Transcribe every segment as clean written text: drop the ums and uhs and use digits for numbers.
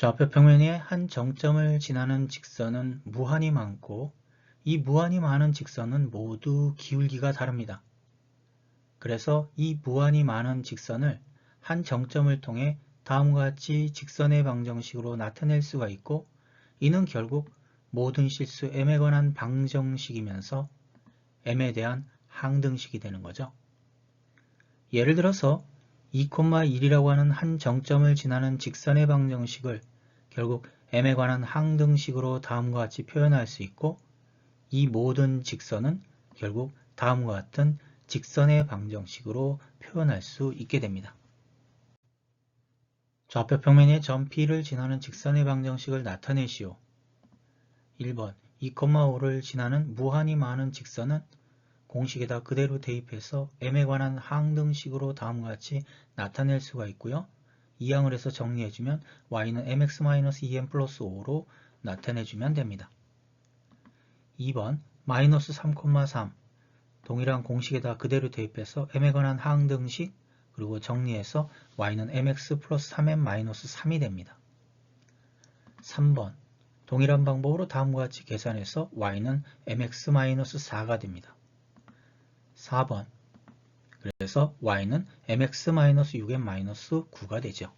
좌표 평면의 한 정점을 지나는 직선은 무한히 많고 이 무한히 많은 직선은 모두 기울기가 다릅니다. 그래서 이 무한히 많은 직선을 한 정점을 통해 다음과 같이 직선의 방정식으로 나타낼 수가 있고 이는 결국 모든 실수 m에 관한 방정식이면서 m에 대한 항등식이 되는 거죠. 예를 들어서 2,1이라고 하는 한 정점을 지나는 직선의 방정식을 결국 m에 관한 항등식으로 다음과 같이 표현할 수 있고 이 모든 직선은 결국 다음과 같은 직선의 방정식으로 표현할 수 있게 됩니다. 좌표 평면의 점 P를 지나는 직선의 방정식을 나타내시오. 1번 2,5를 지나는 무한히 많은 직선은 공식에다 그대로 대입해서 m에 관한 항등식으로 다음과 같이 나타낼 수가 있고요. 이항을 해서 정리해주면 y는 mx-2n 플러스 5로 나타내주면 됩니다. 2번 마이너스 3,3 동일한 공식에다 그대로 대입해서 m에 관한 항등식 그리고 정리해서 y는 mx 플러스 3m-3이 됩니다. 3번 동일한 방법으로 다음과 같이 계산해서 y는 mx-4가 됩니다. 4번 그래서 y는 mx-6n-9가 되죠.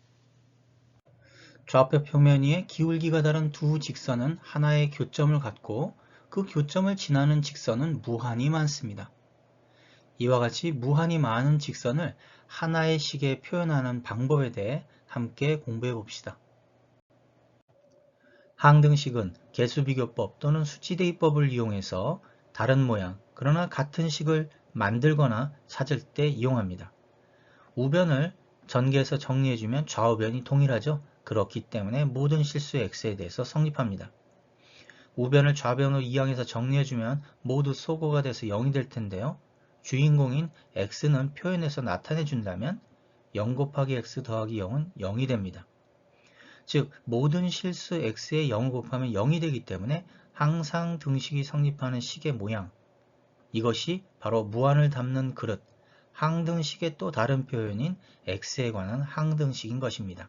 좌표 평면 위에 기울기가 다른 두 직선은 하나의 교점을 갖고 그 교점을 지나는 직선은 무한히 많습니다. 이와 같이 무한히 많은 직선을 하나의 식에 표현하는 방법에 대해 함께 공부해 봅시다. 항등식은 개수비교법 또는 수치대입법을 이용해서 다른 모양 그러나 같은 식을 만들거나 찾을 때 이용합니다. 우변을 전개해서 정리해주면 좌우변이 동일하죠. 그렇기 때문에 모든 실수의 x에 대해서 성립합니다. 우변을 좌변으로 이항해서 정리해주면 모두 소거가 돼서 0이 될 텐데요. 주인공인 x는 표현해서 나타내준다면 0 곱하기 x 더하기 0은 0이 됩니다. 즉 모든 실수 x에 0을 곱하면 0이 되기 때문에 항상 등식이 성립하는 식의 모양 이것이 바로 무한을 담는 그릇 항등식의 또 다른 표현인 x에 관한 항등식인 것입니다.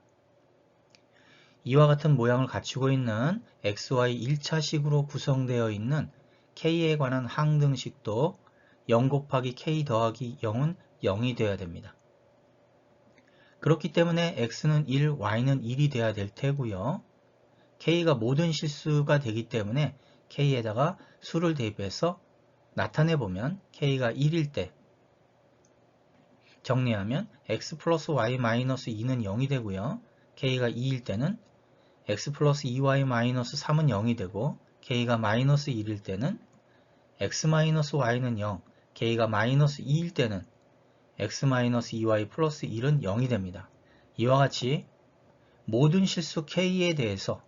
이와 같은 모양을 갖추고 있는 xy 1차식으로 구성되어 있는 k에 관한 항등식도 0 곱하기 k 더하기 0은 0이 되어야 됩니다. 그렇기 때문에 x는 1, y는 1이 되어야 될 테고요. k가 모든 실수가 되기 때문에 k에다가 수를 대입해서 나타내보면 k가 1일 때 정리하면 x 플러스 y 마이너스 2는 0이 되고요. k가 2일 때는 x 플러스 2y 마이너스 3은 0이 되고 k가 마이너스 1일 때는 x 마이너스 y는 0, k가 마이너스 2일 때는 x 마이너스 2y 플러스 1은 0이 됩니다. 이와 같이 모든 실수 k에 대해서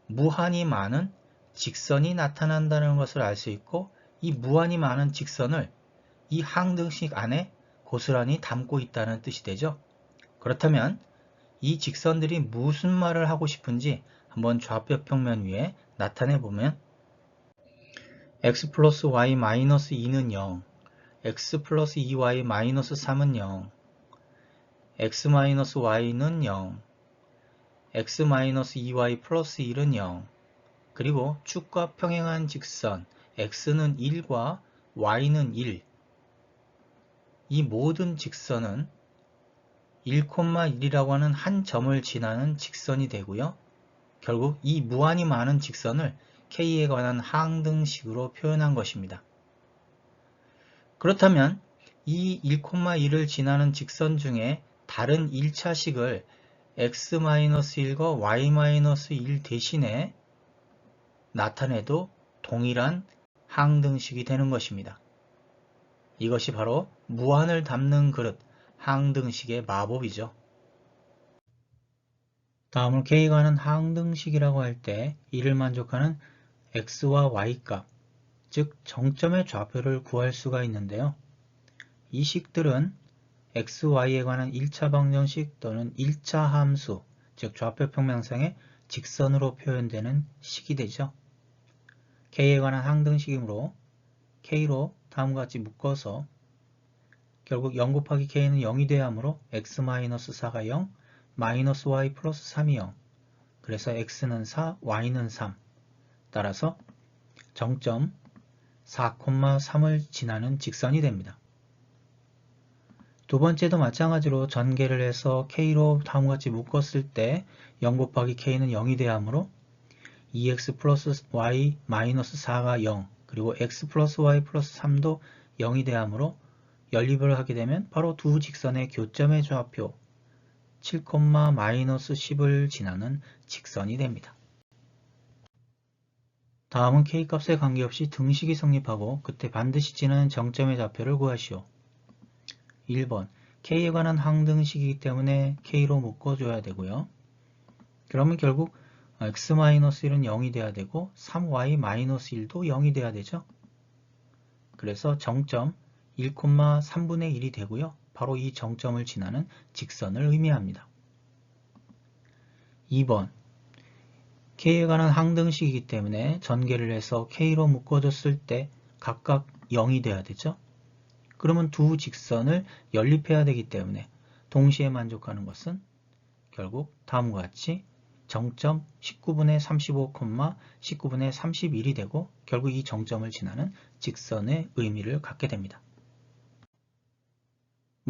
무한히 많은 직선이 나타난다는 것을 알 수 있고 이 무한히 많은 직선을 이 항등식 안에 고스란히 담고 있다는 뜻이 되죠. 그렇다면 이 직선들이 무슨 말을 하고 싶은지 한번 좌표 평면 위에 나타내 보면 x 플러스 y 마이너스 2는 0, x 플러스 2y 마이너스 3은 0, x 마이너스 y는 0, x 마이너스 2y 플러스 1은 0, 그리고 축과 평행한 직선 x는 1과 y는 1, 이 모든 직선은 1,1이라고 하는 한 점을 지나는 직선이 되고요. 결국 이 무한히 많은 직선을 k에 관한 항등식으로 표현한 것입니다. 그렇다면 이 1,1을 지나는 직선 중에 다른 1차식을 x-1과 y-1 대신에 나타내도 동일한 항등식이 되는 것입니다. 이것이 바로 무한을 담는 그릇, 항등식의 마법이죠. 다음은 k가 하는 항등식이라고 할 때 이를 만족하는 x와 y 값, 즉 정점의 좌표를 구할 수가 있는데요. 이 식들은 x, y에 관한 1차 방정식 또는 1차 함수, 즉 좌표 평면상의 직선으로 표현되는 식이 되죠. k에 관한 항등식이므로 k로 다음과 같이 묶어서 결국 0 곱하기 k는 0이 되야 하므로 x-4가 0, 마이너스 y 플러스 3이 0, 그래서 x는 4, y는 3. 따라서 정점 4,3을 지나는 직선이 됩니다. 두 번째도 마찬가지로 전개를 해서 k로 다음과 같이 묶었을 때 0 곱하기 k는 0이 돼야 하므로 2x 플러스 y 마이너스 4가 0, 그리고 x 플러스 y 플러스 3도 0이 돼야 하므로 연립을 하게 되면 바로 두 직선의 교점의 좌표 7, 마이너스 10을 지나는 직선이 됩니다. 다음은 k값에 관계없이 등식이 성립하고 그때 반드시 지나는 정점의 좌표를 구하시오. 1번 k에 관한 항등식이기 때문에 k로 묶어줘야 되고요. 그러면 결국 x-1은 0이 돼야 되고 3y-1도 0이 돼야 되죠. 그래서 정점 1,3분의 1이 되고요. 바로 이 정점을 지나는 직선을 의미합니다. 2번 k에 관한 항등식이기 때문에 전개를 해서 k로 묶어줬을 때 각각 0이 돼야 되죠. 그러면 두 직선을 연립해야 되기 때문에 동시에 만족하는 것은 결국 다음과 같이 정점 19분의 35, 19분의 31이 되고 결국 이 정점을 지나는 직선의 의미를 갖게 됩니다.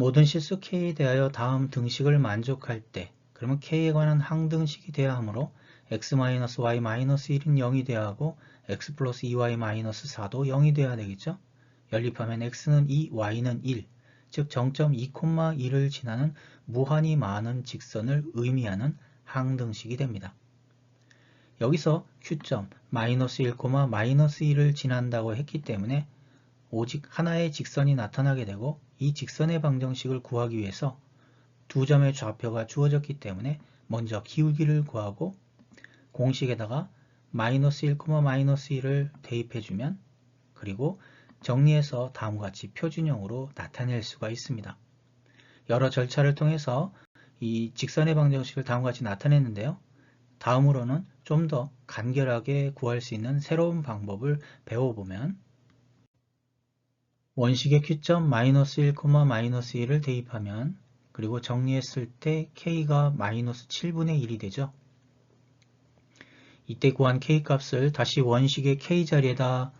모든 실수 k에 대하여 다음 등식을 만족할 때 그러면 k에 관한 항등식이 돼야 하므로 x-y-1은 0이 돼야 하고 x 플러스 2y-4도 0이 돼야 되겠죠. 연립하면 x는 2, y는 1, 즉 정점 2,1을 지나는 무한히 많은 직선을 의미하는 항등식이 됩니다. 여기서 Q점 마이너스 1, 마이너스 1을 지난다고 했기 때문에 오직 하나의 직선이 나타나게 되고 이 직선의 방정식을 구하기 위해서 두 점의 좌표가 주어졌기 때문에 먼저 기울기를 구하고 공식에다가 마이너스 1, 마이너스 1을 대입해주면 그리고 정리해서 다음과 같이 표준형으로 나타낼 수가 있습니다. 여러 절차를 통해서 이 직선의 방정식을 다음과 같이 나타냈는데요. 다음으로는 좀 더 간결하게 구할 수 있는 새로운 방법을 배워보면 원식의 Q점 마이너스 1, 마이너스 1을 대입하면 그리고 정리했을 때 K가 마이너스 7분의 1이 되죠. 이때 구한 K값을 다시 원식의 K 자리에다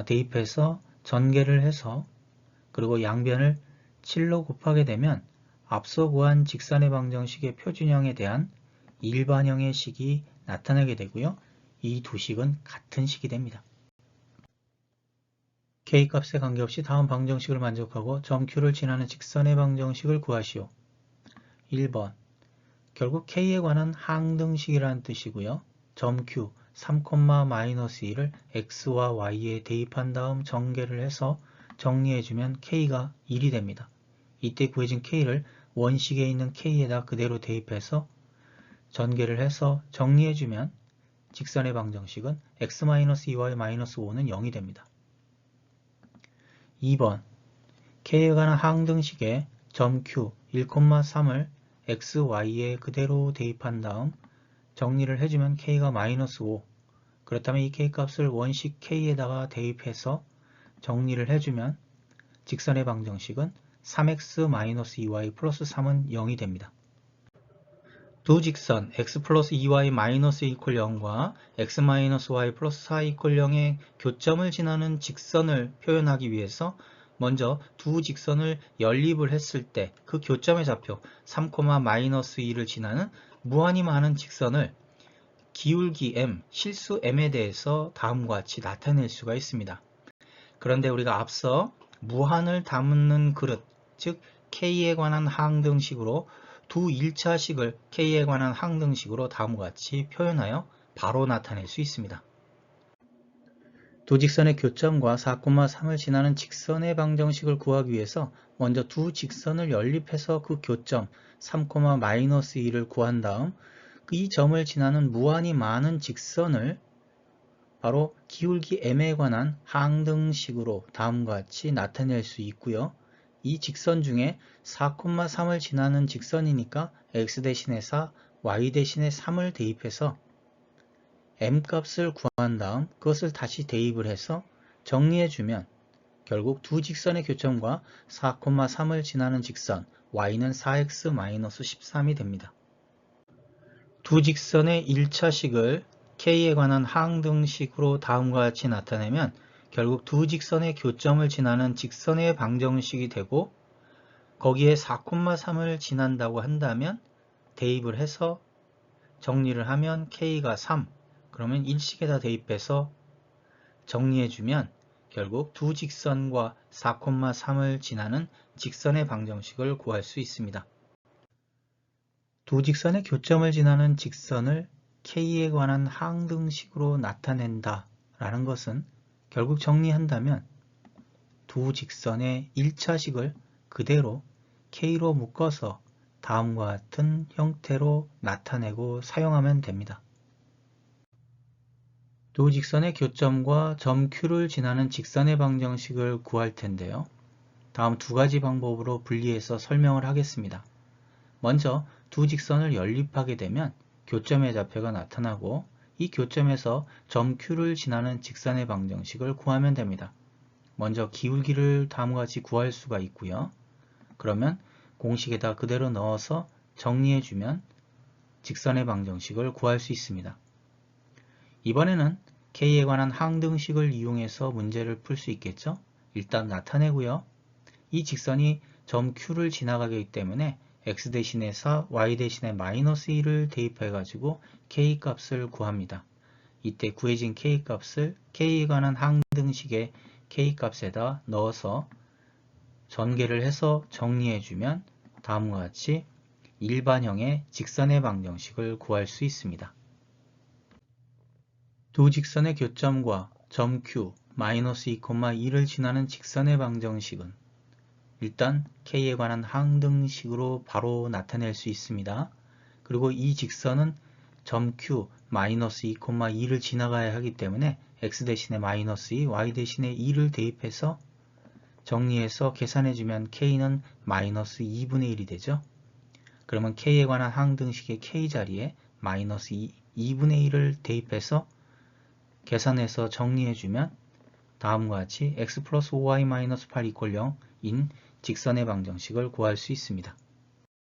대입해서 전개를 해서 그리고 양변을 7로 곱하게 되면 앞서 구한 직선의 방정식의 표준형에 대한 일반형의 식이 나타나게 되고요. 이 두 식은 같은 식이 됩니다. K값에 관계없이 다음 방정식을 만족하고 점 Q를 지나는 직선의 방정식을 구하시오. 1번 결국 K에 관한 항등식이라는 뜻이고요. 점 Q 3,-1을 x와 y에 대입한 다음 전개를 해서 정리해주면 K가 1이 됩니다. 이때 구해진 K를 원식에 있는 K에다 그대로 대입해서 전개를 해서 정리해주면 직선의 방정식은 x-2y-5는 0이 됩니다. 2번 K에 관한 항등식에 점 Q 1,3을 x, y에 그대로 대입한 다음 정리를 해주면 K가 마이너스 5. 그렇다면 이 K값을 원식 K에다가 대입해서 정리를 해주면 직선의 방정식은 3x-2y 플러스 3은 0이 됩니다. 두 직선 x 플러스 2y 마이너스 1 이퀄 0과 x 마이너스 y 플러스 4 이퀄 0의 교점을 지나는 직선을 표현하기 위해서 먼저 두 직선을 연립을 했을 때 그 교점의 좌표 3,-2를 지나는 무한히 많은 직선을 기울기 m, 실수 m에 대해서 다음과 같이 나타낼 수가 있습니다. 그런데 우리가 앞서 무한을 담는 그릇, 즉 K에 관한 항등식으로 두 1차식을 K에 관한 항등식으로 다음과 같이 표현하여 바로 나타낼 수 있습니다. 두 직선의 교점과 4,3을 지나는 직선의 방정식을 구하기 위해서 먼저 두 직선을 연립해서 그 교점 3,-1을 구한 다음 이 점을 지나는 무한히 많은 직선을 바로 기울기 m에 관한 항등식으로 다음과 같이 나타낼 수 있고요. 이 직선 중에 4,3을 지나는 직선이니까 x 대신에 4, y 대신에 3을 대입해서 m값을 구한 다음 그것을 다시 대입을 해서 정리해주면 결국 두 직선의 교점과 4,3을 지나는 직선 y는 4x-13이 됩니다. 두 직선의 1차식을 K에 관한 항등식으로 다음과 같이 나타내면 결국 두 직선의 교점을 지나는 직선의 방정식이 되고 거기에 4,3을 지난다고 한다면 대입을 해서 정리를 하면 K가 3, 그러면 일식에다 대입해서 정리해주면 결국 두 직선과 4,3을 지나는 직선의 방정식을 구할 수 있습니다. 두 직선의 교점을 지나는 직선을 K에 관한 항등식으로 나타낸다 라는 것은 결국 정리한다면 두 직선의 1차식을 그대로 K로 묶어서 다음과 같은 형태로 나타내고 사용하면 됩니다. 두 직선의 교점과 점 Q를 지나는 직선의 방정식을 구할 텐데요. 다음 두 가지 방법으로 분리해서 설명을 하겠습니다. 먼저 두 직선을 연립하게 되면 교점의 좌표가 나타나고 이 교점에서 점 Q를 지나는 직선의 방정식을 구하면 됩니다. 먼저 기울기를 다음과 같이 구할 수가 있고요. 그러면 공식에다 그대로 넣어서 정리해주면 직선의 방정식을 구할 수 있습니다. 이번에는 K에 관한 항등식을 이용해서 문제를 풀 수 있겠죠? 일단 나타내고요. 이 직선이 점 Q를 지나가기 때문에 x 대신에 4, y 대신에 마이너스 1을 대입해 가지고 K 값을 구합니다. 이때 구해진 K 값을 K에 관한 항등식의 K 값에다 넣어서 전개를 해서 정리해주면 다음과 같이 일반형의 직선의 방정식을 구할 수 있습니다. 두 직선의 교점과 점 Q, 마이너스 2,2를 지나는 직선의 방정식은 일단 K에 관한 항등식으로 바로 나타낼 수 있습니다. 그리고 이 직선은 점 Q, 마이너스 2,2를 지나가야 하기 때문에 x 대신에 마이너스 2, y 대신에 2를 대입해서 정리해서 계산해주면 K는 마이너스 2분의 1이 되죠. 그러면 K에 관한 항등식의 K 자리에 마이너스 2분의 1을 대입해서 계산해서 정리해주면 다음과 같이 x 플러스 5y 마이너스 8 이퀄 0인 직선의 방정식을 구할 수 있습니다.